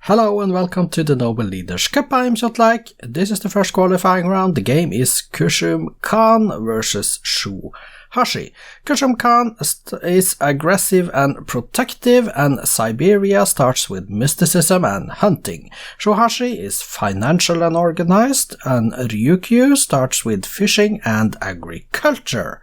Hello and welcome to the Noble Leaders Cup. I'm Kjotleik. This is the first qualifying round. The game is Kuchum Khan versus Sho Hashi. Kuchum Khan is aggressive and protective, and Siberia starts with mysticism and hunting. Sho Hashi is financial and organized, and Ryukyu starts with fishing and agriculture.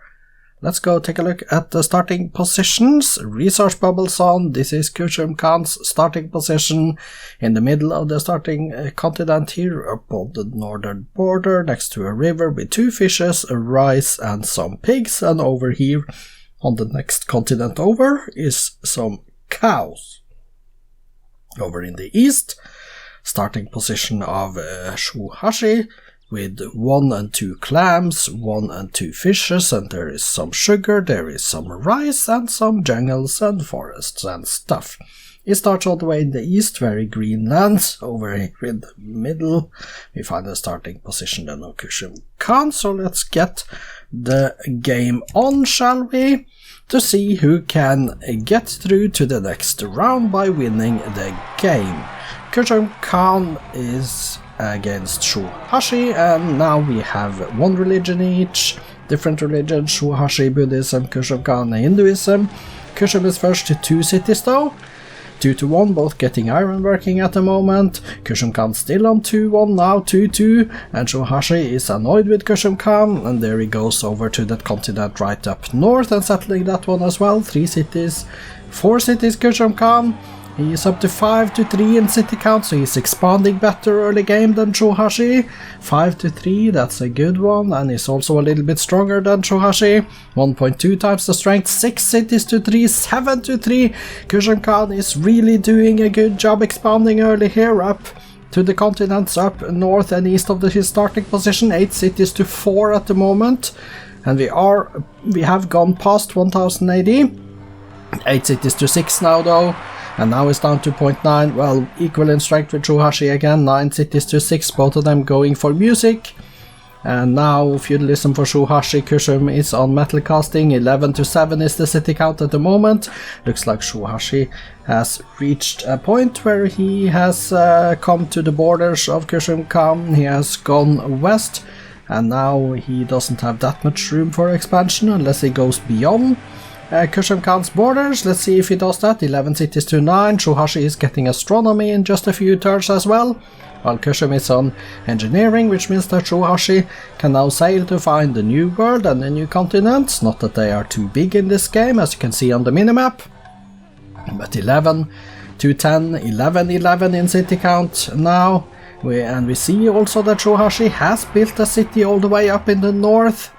Let's go take a look at the starting positions. Resource bubbles on. This is Kuchum Khan's starting position in the middle of the starting continent here, up on the northern border, next to a river with two fishes, a rice and some pigs. And over here on the next continent over is some cows. Over in the east, starting position of Sho Hashi, with 1 and 2 clams, 1 and 2 fishes, and there is some sugar, there is some rice, and some jungles and forests and stuff. It starts all the way in the east, very green lands. Over here in the middle, we find the starting position then of Kuchum Khan. So let's get the game on, shall we? To see who can get through to the next round by winning the game. Kuchum Khan is against Sho Hashi, and now we have one religion each. Different religions: Sho Hashi Buddhism, Kuchum Khan Hinduism. Kuchum is first to 2 cities though, 2-1, both getting iron working at the moment. Kuchum Khan still on 2-1 now, 2-2, and Sho Hashi is annoyed with Kuchum Khan, and there he goes over to that continent right up north and settling that one as well. 3 cities, 4 cities Kuchum Khan. He is up to 5-3 in city count, so he's expanding better early game than Sho Hashi. 5-3, that's a good one, and he's also a little bit stronger than Sho Hashi. 1.2 times the strength, 6 cities to 3, 7-3. Kuchum Khan is really doing a good job expanding early here, up to the continents up north and east of his starting position. 8 cities to 4 at the moment, and we have gone past 1000 AD. 8 cities to 6 now though. And now it's down to 0.9, well, equal in strength with Sho Hashi again, 9 cities to 6, both of them going for music. And now feudalism for Sho Hashi. Kuchum is on metal casting, 11 to 7 is the city count at the moment. Looks like Sho Hashi has reached a point where he has come to the borders of Kuchum Khan. He has gone west, and now he doesn't have that much room for expansion unless he goes beyond Kuchum Khan's borders. Let's see if he does that. 11 cities to 9. Sho Hashi is getting astronomy in just a few turns as well, while Kuchum is on engineering, which means that Sho Hashi can now sail to find the new world and the new continents. Not that they are too big in this game, as you can see on the minimap, but 11 to 10, 11 in city count now. We see also that Sho Hashi has built a city all the way up in the north,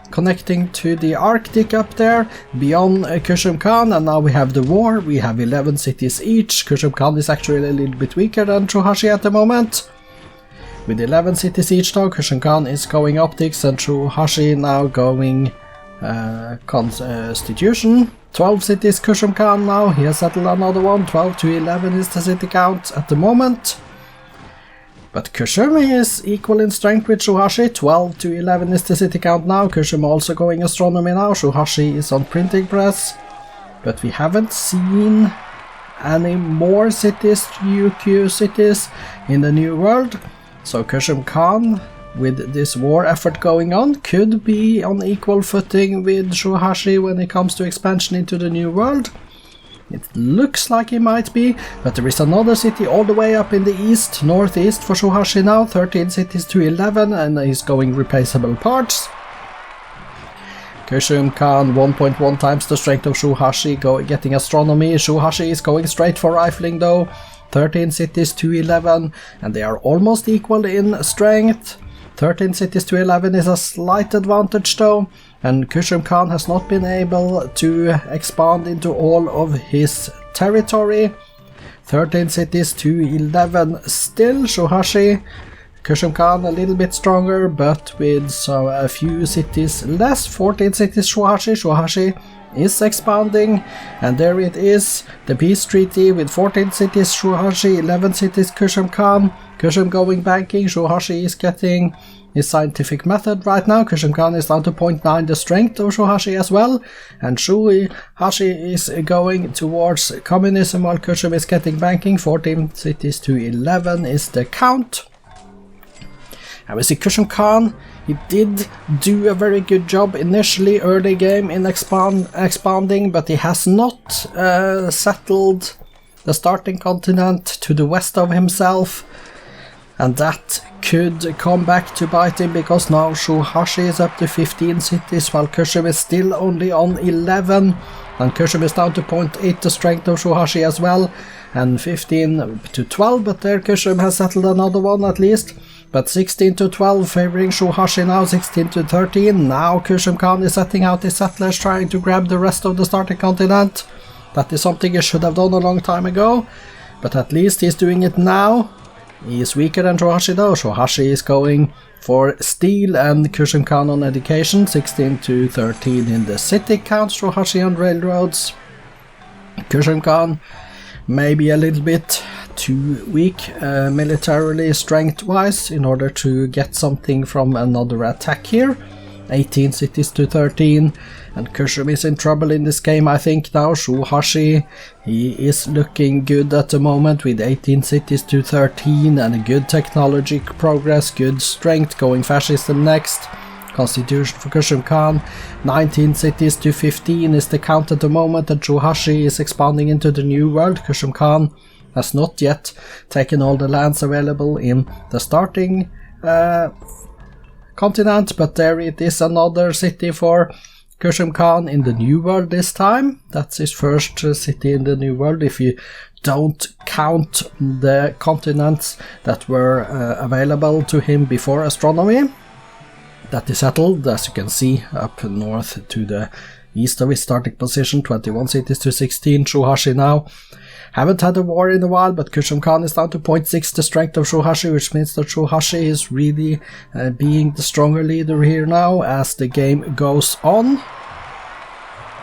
connecting to the Arctic up there, beyond Kuchum Khan, and now we have the war. We have 11 cities each. Kuchum Khan is actually a little bit weaker than Sho Hashi at the moment. With 11 cities each though, Kuchum Khan is going optics, and Sho Hashi now going constitution. 12 cities Kuchum Khan now, he has settled another one. 12 to 11 is the city count at the moment. But Kuchum is equal in strength with Sho Hashi. 12 to 11 is the city count now. Kuchum also going astronomy now. Sho Hashi is on printing press. But we haven't seen any more cities, Ryukyu cities, in the new world. So Kuchum Khan, with this war effort going on, could be on equal footing with Sho Hashi when it comes to expansion into the new world. It looks like he might be, but there is another city all the way up in the east, northeast for Sho Hashi now, 13 cities to 11, and he's going replaceable parts. Kuchum Khan 1.1 times the strength of Sho Hashi, getting astronomy. Sho Hashi is going straight for rifling though, 13 cities to 11, and they are almost equal in strength. 13 cities to 11 is a slight advantage though, and Kuchum Khan has not been able to expand into all of his territory. 13 cities to 11 still. Sho Hashi, Kuchum Khan a little bit stronger, but with a few cities less. 14 cities Sho Hashi. Sho Hashi is expanding, and there it is, the peace treaty with 14 cities Sho Hashi, 11 cities Kuchum Khan. Kuchum going banking. Sho Hashi is getting his scientific method right now. Kuchum Khan is down to 0.9 the strength of Sho Hashi as well. And Sho Hashi is going towards communism while Kuchum is getting banking. 14 cities to 11 is the count. And we see Kuchum Khan, he did do a very good job initially early game in expanding, but he has not settled the starting continent to the west of himself. And that could come back to bite him, because now Sho Hashi is up to 15 cities while Kuchum is still only on 11. And Kuchum is down to 0.8 the strength of Sho Hashi as well. And 15 to 12, but there Kuchum has settled another one at least. But 16 to 12 favoring Sho Hashi now, 16 to 13. Now Kuchum Khan is setting out his settlers, trying to grab the rest of the starting continent. That is something he should have done a long time ago, but at least he's doing it now. He is weaker than Sho Hashi though. Sho Hashi is going for steel and Kuchum Khan on education, 16 to 13 in the city count. Sho Hashi on railroads. Kuchum Khan maybe a little bit too weak militarily strength wise in order to get something from another attack here. 18 cities to 13, and Kuchum is in trouble in this game, I think now. Sho Hashi, he is looking good at the moment with 18 cities to 13 and a good technology progress, good strength, going fascism next. Constitution for Kuchum Khan, 19 cities to 15 is the count at the moment, and Sho Hashi is expanding into the new world. Kuchum Khan has not yet taken all the lands available in the starting continent, but there it is, another city for Kuchum Khan in the new world this time. That's his first city in the new world if you don't count the continents that were available to him before astronomy. That is settled, as you can see, up north to the east of his starting position, 21 cities to 16. Sho Hashi now haven't had a war in a while, but Kuchum Khan is down to 0.6 the strength of Sho Hashi, which means that Sho Hashi is really being the stronger leader here now as the game goes on.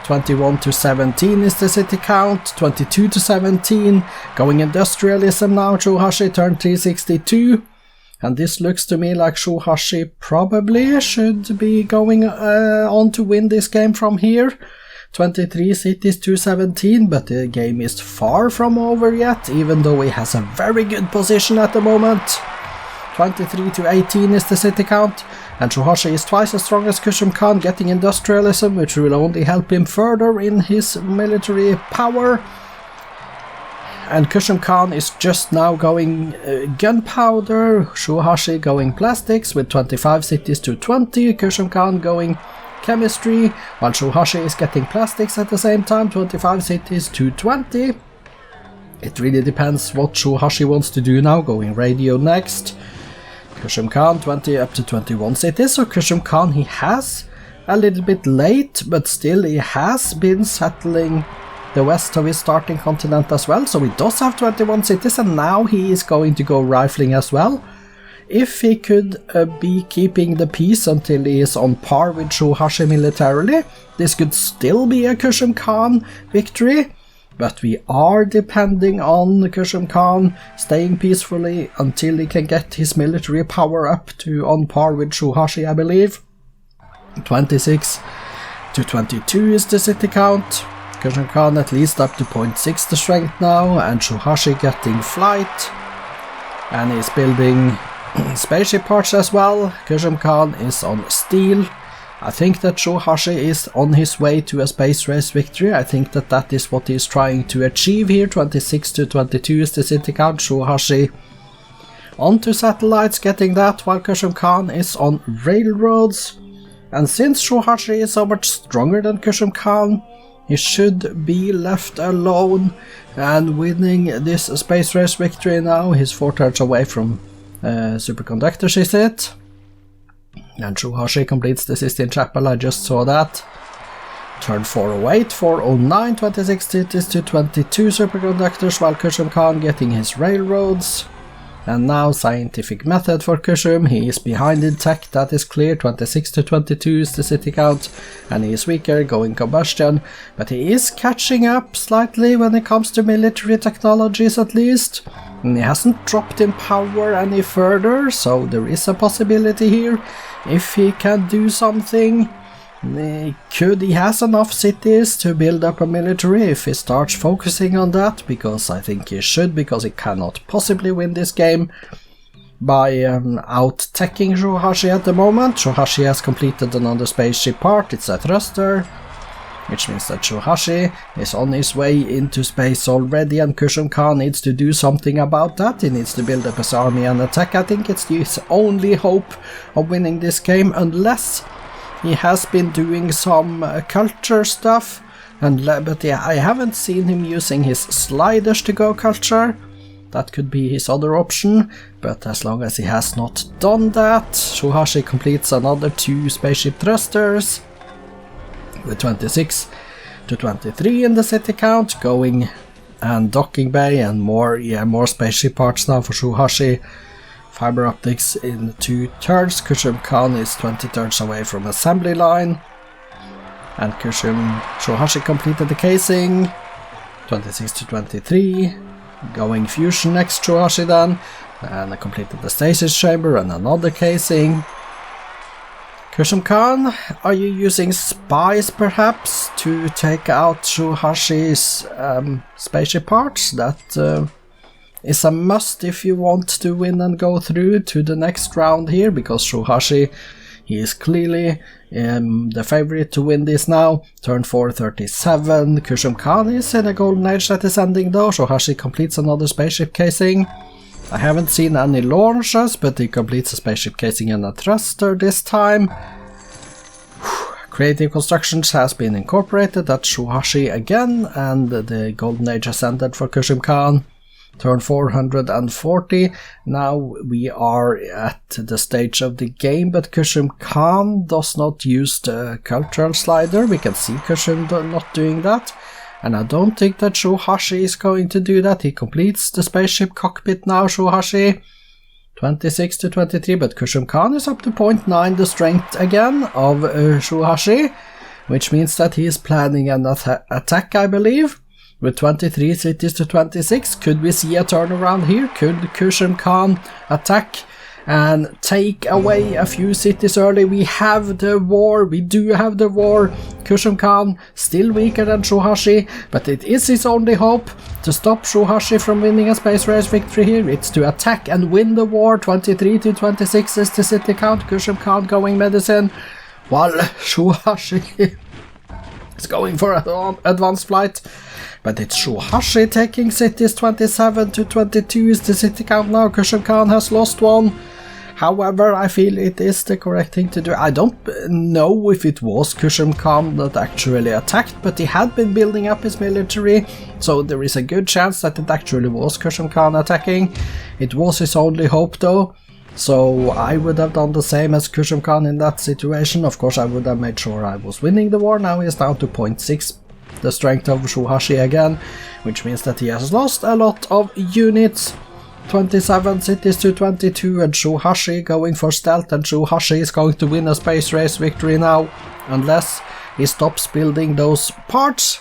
21 to 17 is the city count, 22 to 17, going industrialism now. Sho Hashi turned 362, and this looks to me like Sho Hashi probably should be going on to win this game from here. 23 cities to 17, but the game is far from over yet, even though he has a very good position at the moment. 23 to 18 is the city count, and Sho Hashi is twice as strong as Kuchum Khan, getting industrialism, which will only help him further in his military power. And Kuchum Khan is just now going gunpowder, Sho Hashi going plastics with 25 cities to 20, Kuchum Khan going chemistry, while Sho Hashi is getting plastics at the same time, 25 cities to 20. It really depends what Sho Hashi wants to do now, going radio next. Kuchum Khan 20 up to 21 cities, so Kuchum Khan, he has a little bit late, but still he has been settling the west of his starting continent as well, so he does have 21 cities, and now he is going to go rifling as well. If he could be keeping the peace until he is on par with Sho Hashi militarily, this could still be a Kuchum Khan victory, but we are depending on Kuchum Khan staying peacefully until he can get his military power up to on par with Sho Hashi, I believe. 26 to 22 is the city count. Kuchum Khan at least up to 0.6 the strength now, and Sho Hashi getting flight, and he's building spaceship parts as well. Kuchum Khan is on steel. I think that Sho Hashi is on his way to a space race victory. I think that that is what he's trying to achieve here. 26 to 22 is the city count. Sho Hashi onto satellites, getting that, while Kuchum Khan is on railroads. And since Sho Hashi is so much stronger than Kuchum Khan, he should be left alone and winning this space race victory now. He's 4 turns away from superconductors, is it? And Sho Hashi completes the Sistine Chapel, I just saw that. Turn 408, 409, 26 cities to 22 superconductors, while Kuchum Khan getting his railroads. And now scientific method for Kuchum, he is behind in tech, that is clear. 26 to 22 is the city count, and he is weaker, going combustion, but he is catching up slightly when it comes to military technologies at least. And he hasn't dropped in power any further, so there is a possibility here. If he can do something, he has enough cities to build up a military if he starts focusing on that, because I think he should, because he cannot possibly win this game by out-teching Sho Hashi at the moment. Sho Hashi has completed another spaceship part, it's a thruster, which means that Sho Hashi is on his way into space already, and Kuchum Khan needs to do something about that. He needs to build up his army and attack. I think it's his only hope of winning this game, unless he has been doing some culture stuff, but yeah, I haven't seen him using his sliders to go culture. That could be his other option, but as long as he has not done that, Sho Hashi completes another 2 spaceship thrusters with 26 to 23 in the city count, going and docking bay and more spaceship parts now for Sho Hashi. Fiber optics in 2 turns. Kuchum Khan is 20 turns away from assembly line, and Sho Hashi completed the casing, 26 to 23, going fusion next Sho Hashi then, and I completed the stasis chamber and another casing. Kuchum Khan, are you using spies perhaps to take out Sho Hashi's spaceship parts? That is a must if you want to win and go through to the next round here, because Sho Hashi, he is clearly the favorite to win this now. Turn 437, Kuchum Khan is in a golden age that is ending though. Sho Hashi completes another spaceship casing. I haven't seen any launches, but he completes a spaceship casing and a thruster this time. Creative constructions has been incorporated at Sho Hashi again, and the golden age has ended for Kuchum Khan. Turn 440, now we are at the stage of the game, but Kuchum Khan does not use the cultural slider. We can see Kuchum not doing that, and I don't think that Sho Hashi is going to do that. He completes the spaceship cockpit now, Sho Hashi, 26 to 23, but Kuchum Khan is up to 0.9 the strength again of Sho Hashi, which means that he is planning an attack, I believe. With 23 cities to 26, could we see a turnaround here? Could Kuchum Khan attack and take away a few cities early? We have the war, we do have the war. Kuchum Khan still weaker than Sho Hashi, but it is his only hope to stop Sho Hashi from winning a space race victory here. It's to attack and win the war. 23 to 26 is the city count. Kuchum Khan going medicine, while Sho Hashi is going for an advanced flight. But it's Sho Hashi taking cities. 27 to 22 is the city count now. Kuchum Khan has lost one. However, I feel it is the correct thing to do. I don't know if it was Kuchum Khan that actually attacked, but he had been building up his military, so there is a good chance that it actually was Kuchum Khan attacking. It was his only hope though, so I would have done the same as Kuchum Khan in that situation. Of course, I would have made sure I was winning the war. Now he is down to 0.6 the strength of Sho Hashi again, which means that he has lost a lot of units. 27 cities to 22, and Sho Hashi going for stealth, and Sho Hashi is going to win a space race victory now, unless he stops building those parts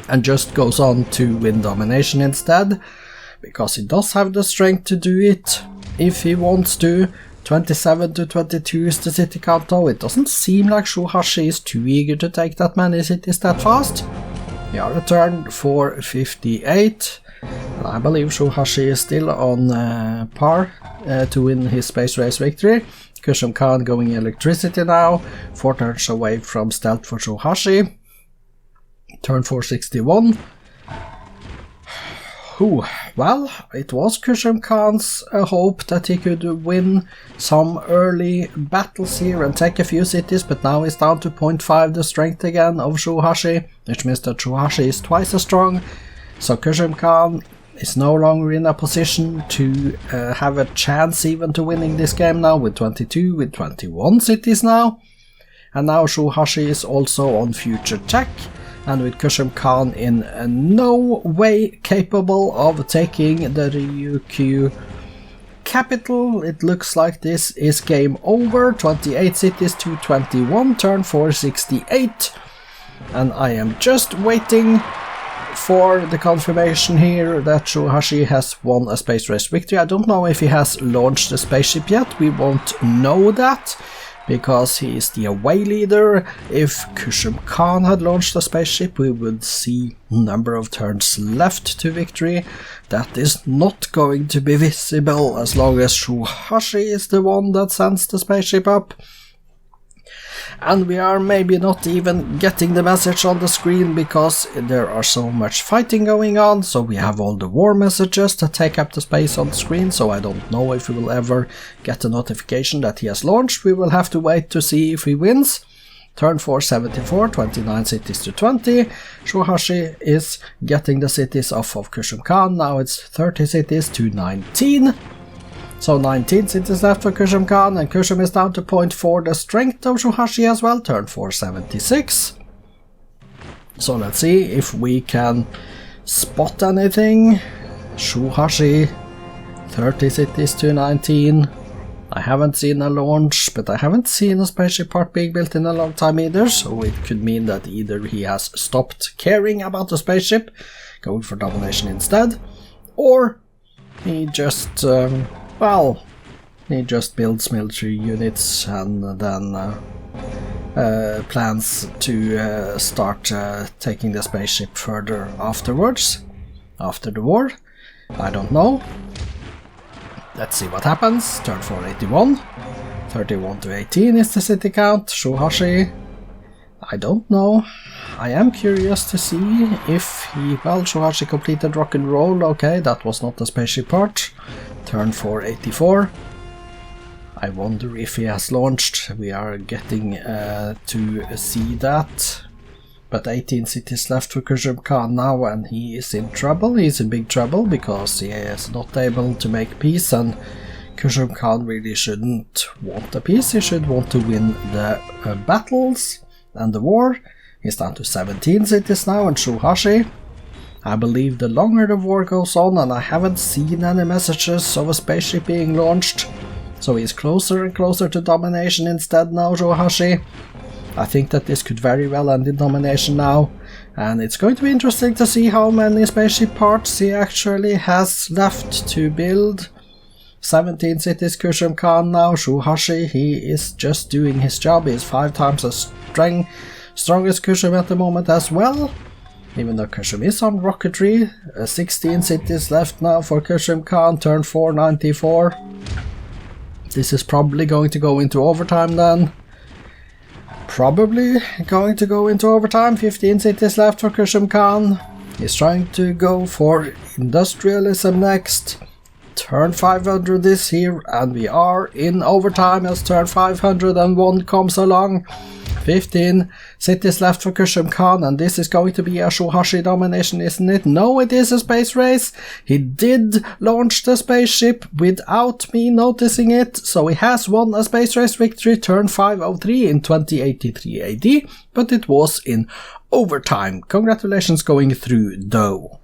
and just goes on to win domination instead, because he does have the strength to do it if he wants to. 27 to 22 is the city count though. It doesn't seem like Sho Hashi is too eager to take that many cities that fast. We are at turn 458. And I believe Sho Hashi is still on par to win his space race victory. Kuchum Khan going electricity now. 4 turns away from stealth for Sho Hashi. Turn 461. Well, it was Kuchum Khan's hope that he could win some early battles here and take a few cities, but now he's down to 0.5 the strength again of Sho Hashi, which means that Sho Hashi is twice as strong. So Kuchum Khan is no longer in a position to have a chance even to winning this game now, with 22, with 21 cities now. And now Sho Hashi is also on future tech, and with Kuchum Khan in no way capable of taking the Ryukyu capital, it looks like this is game over. 28 cities to 21, turn 468, and I am just waiting for the confirmation here that Sho Hashi has won a space race victory. I don't know if he has launched the spaceship yet. We won't know that because he is the away leader. If Kuchum Khan had launched the spaceship, we would see number of turns left to victory. That is not going to be visible as long as Sho Hashi is the one that sends the spaceship up. And we are maybe not even getting the message on the screen because there are so much fighting going on, so we have all the war messages that take up the space on the screen, so I don't know if we will ever get a notification that he has launched. We will have to wait to see if he wins. Turn 4, 74, 29 cities to 20. Sho Hashi is getting the cities off of Kuchum Khan. Now it's 30 cities to 19. So 19 cities left for Kuchum Khan, and Kuchum is down to 0.4 the strength of Sho Hashi as well, turn 4, 76. So let's see if we can spot anything. Sho Hashi, 30 cities to 19. I haven't seen a launch, but I haven't seen a spaceship part being built in a long time either, so it could mean that either he has stopped caring about the spaceship, going for domination instead, or he just... he just builds military units and then plans to start taking the spaceship further afterwards, after the war. I don't know. Let's see what happens. Turn 4, 81. 31 to 18 is the city count. Sho Hashi, I don't know. I am curious to see if he... Well, Sho Hashi completed rock and roll. Okay, that was not the spaceship part. Turn 4, 84. I wonder if he has launched. We are getting to see that. But 18 cities left for Kuchum Khan now, and he is in trouble. He's in big trouble because he is not able to make peace, and Kuchum Khan really shouldn't want the peace. He should want to win the battles and the war. He's down to 17 cities now, and Sho Hashi, I believe the longer the war goes on, and I haven't seen any messages of a spaceship being launched, so he's closer and closer to domination instead now, Sho Hashi. I think that this could very well end in domination now, and it's going to be interesting to see how many spaceship parts he actually has left to build. 17 cities Kuchum Khan now. Sho Hashi, he is just doing his job. He is 5 times as strong as Kuchum at the moment as well. Even though Kuchum is on rocketry. 16 cities left now for Kuchum Khan, turn 4, 94. This is probably going to go into overtime then. Probably going to go into overtime. 15 cities left for Kuchum Khan. He's trying to go for industrialism next. Turn 500 is here, and we are in overtime as turn 501 comes along. 15 cities left for Kuchum Khan, and this is going to be a Sho Hashi domination, isn't it? No, it is a space race. He did launch the spaceship without me noticing it, so he has won a space race victory, turn 503 in 2083 AD, but it was in overtime. Congratulations going through, though.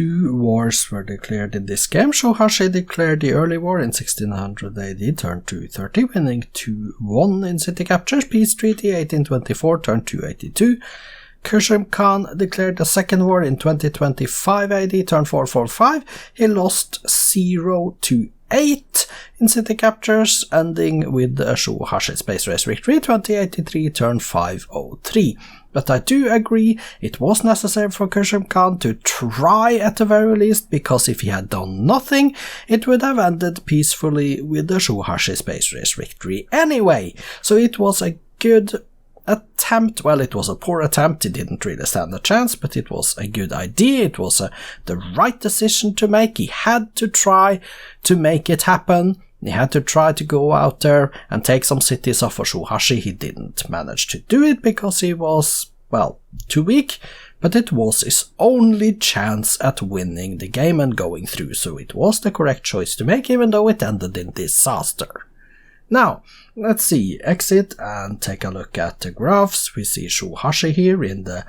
2 wars were declared in this game. Sho Hashi declared the early war in 1600 AD, turn 230, winning 2-1 in city captures. Peace treaty 1824, turn 282. Kuchum Khan declared the second war in 2025 AD, turn 445. He lost 0-8 in city captures, ending with the Sho Hashi space race victory 2083, turn 503. But I do agree it was necessary for Kuchum Khan to try at the very least, because if he had done nothing, it would have ended peacefully with the Sho Hashi space race victory anyway. So it was a good attempt. Well, it was a poor attempt, it didn't really stand a chance, but it was a good idea, it was the right decision to make. He had to try to make it happen. He had to try to go out there and take some cities off of Sho Hashi. He didn't manage to do it because he was, well, too weak, but it was his only chance at winning the game and going through, so it was the correct choice to make, even though it ended in disaster. Now, let's see, exit and take a look at the graphs. We see Sho Hashi here in the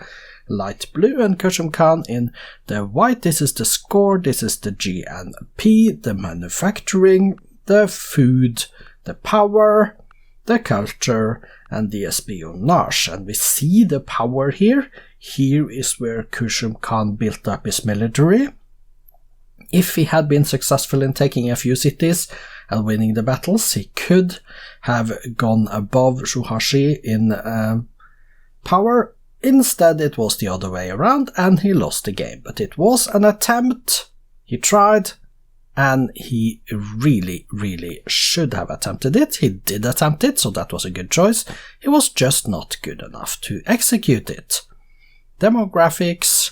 light blue and Kuchum Khan in the white. This is the score, this is the GNP, the manufacturing, the food, the power, the culture, and the espionage. And we see the power here. Here is where Kuchum Khan built up his military. If he had been successful in taking a few cities and winning the battles, he could have gone above Sho Hashi in power. Instead, it was the other way around, and he lost the game. But it was an attempt. He tried, and he really, really should have attempted it. He did attempt it, so that was a good choice. He was just not good enough to execute it. Demographics.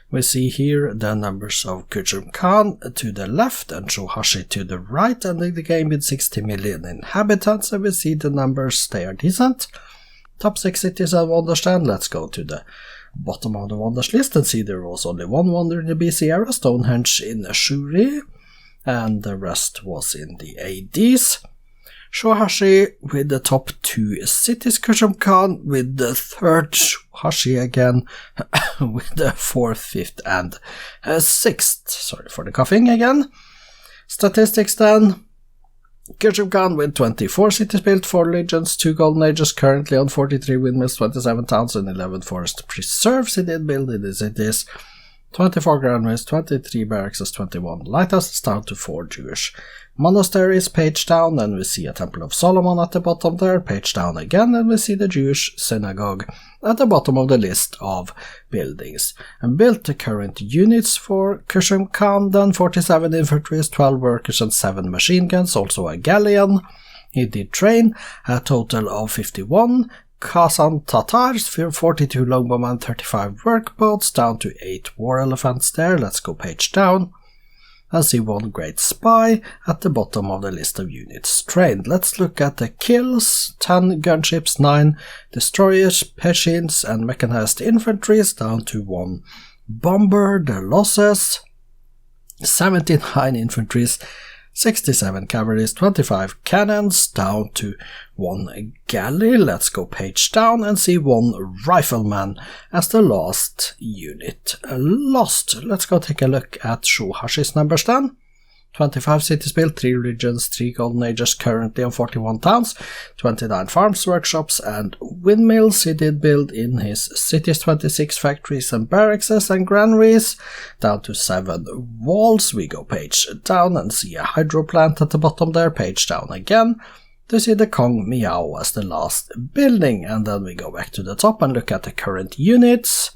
We see here the numbers of Kuchum Khan to the left and Sho Hashi to the right, ending the game with 60 million inhabitants, and we see the numbers, they are decent. Top 6 cities and wonders then. Let's go to the bottom of the wonders list and see there was only one wonder in the BC era, Stonehenge in Shuri, and the rest was in the ADs. Sho Hashi with the top 2 cities, Kuchum Khan with the third, Sho Hashi again with the 4th, 5th, and 6th. Sorry for the coughing again. Statistics then. Kuchum Khan with 24 cities built, 4 legions, 2 golden ages, currently on 43 windmills, 27 towns, and 11 forest preserves he did build in the cities. 24 granaries, 23 barracks, 21 lighthouses, down to 4 Jewish monasteries, page down, and we see a Temple of Solomon at the bottom there, page down again, and we see the Jewish synagogue at the bottom of the list of buildings. And built the current units for Kuchum Khan, then 47 infantry, 12 workers, and 7 machine guns, also a galleon. He did train a total of 51 Kazan Tatars, 42 longbowmen, 35 workboats, down to 8 war elephants there. Let's go page down and see 1 great spy at the bottom of the list of units trained. Let's look at the kills. 10 gunships, 9 destroyers, Peshins, and mechanized infantry, down to 1 bomber. The losses: 79 infantry, 67 cavalries, 25 cannons, down to 1 galley. Let's go page down and see 1 rifleman as the last unit lost. Let's go take a look at Sho Hashi's numbers then. 25 cities built, 3 regions, 3 golden ages, currently on 41 towns, 29 farms, workshops, and windmills. He did build in his cities 26 factories and barracks and granaries, down to 7 walls. We go page down and see a hydro plant at the bottom there, page down again, to see the Kong Miao as the last building, and then we go back to the top and look at the current units.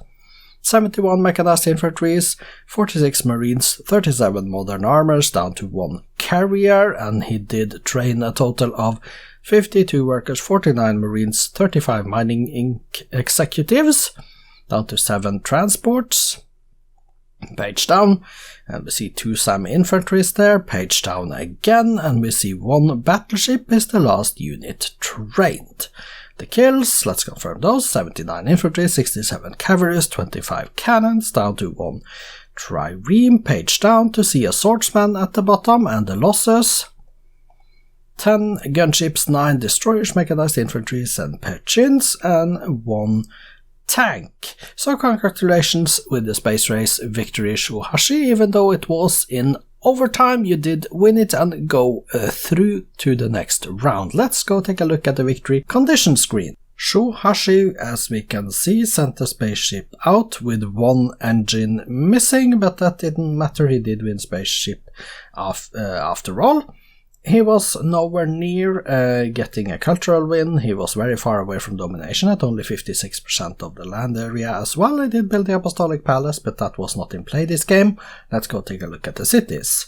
71 mechanized infantries, 46 marines, 37 modern armors, down to 1 carrier, and he did train a total of 52 workers, 49 marines, 35 mining executives, down to 7 transports. Page down, and we see 2 SAM infantries there, page down again, and we see 1 battleship is the last unit trained. The kills, let's confirm those: 79 infantry, 67 cavalries, 25 cannons, down to 1 trireme. Page down to see a swordsman at the bottom, and the losses: 10 gunships, 9 destroyers, mechanized infantry, and Pechins, and 1 tank. So congratulations with the space race victory, Sho Hashi. Even though it was in overtime, you did win it and go through to the next round. Let's go take a look at the victory condition screen. Sho Hashi, as we can see, sent the spaceship out with one engine missing, but that didn't matter, he did win spaceship after all. He was nowhere near getting a cultural win. He was very far away from domination at only 56% of the land area as well. He did build the Apostolic Palace, but that was not in play this game. Let's go take a look at the cities.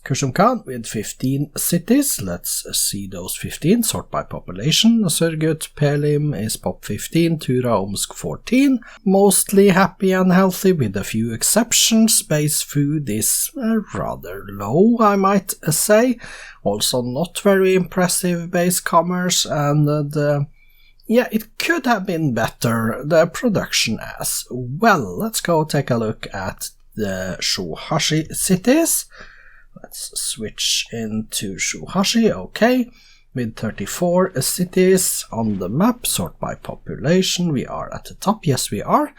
Kuchum Khan with 15 cities. Let's see those 15. Sort by population. Surgut Perlim is pop 15. Tura Omsk 14. Mostly happy and healthy with a few exceptions. Base food is rather low, I might say. Also not very impressive base commerce, and yeah, it could have been better, the production as well. Let's go take a look at the Sho Hashi cities. Let's switch into Sho Hashi, okay. With 34 cities on the map, sort by population, we are at the top, yes we are.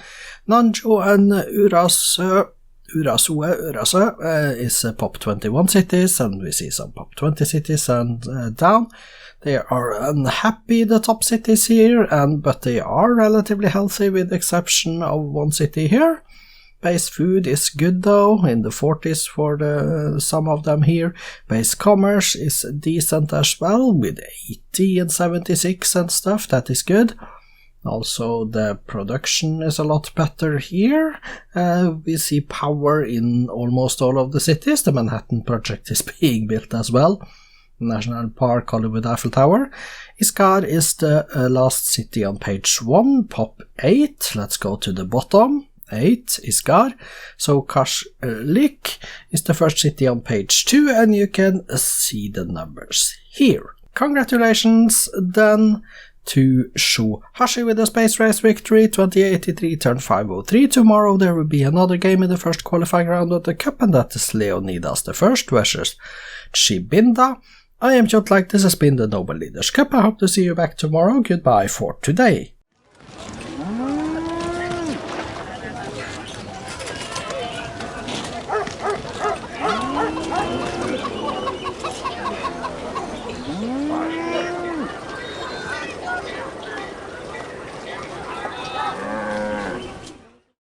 Nanjo and Urasö is pop 21 cities, and we see some pop 20 cities and down. They are unhappy, the top cities here, but they are relatively healthy with the exception of one city here. Base food is good though, in the 40s for some of them here. Base commerce is decent as well, with 80 and 76 and stuff, that is good. Also the production is a lot better here. We see power in almost all of the cities. The Manhattan project is being built as well. National Park, Hollywood Eiffel Tower. Iskar is the last city on page 1, pop 8. Let's go to the bottom. 8 Iskar. So Kjotleik is the first city on page 2, and you can see the numbers here. Congratulations then to Sho Hashi with the space race victory, 2083 turn 503. Tomorrow there will be another game in the first qualifying round of the cup, and that is Leonidas the First versus Chibinda. I am Kjotleik, this has been the Noble Leaders Cup. I hope to see you back tomorrow. Goodbye for today.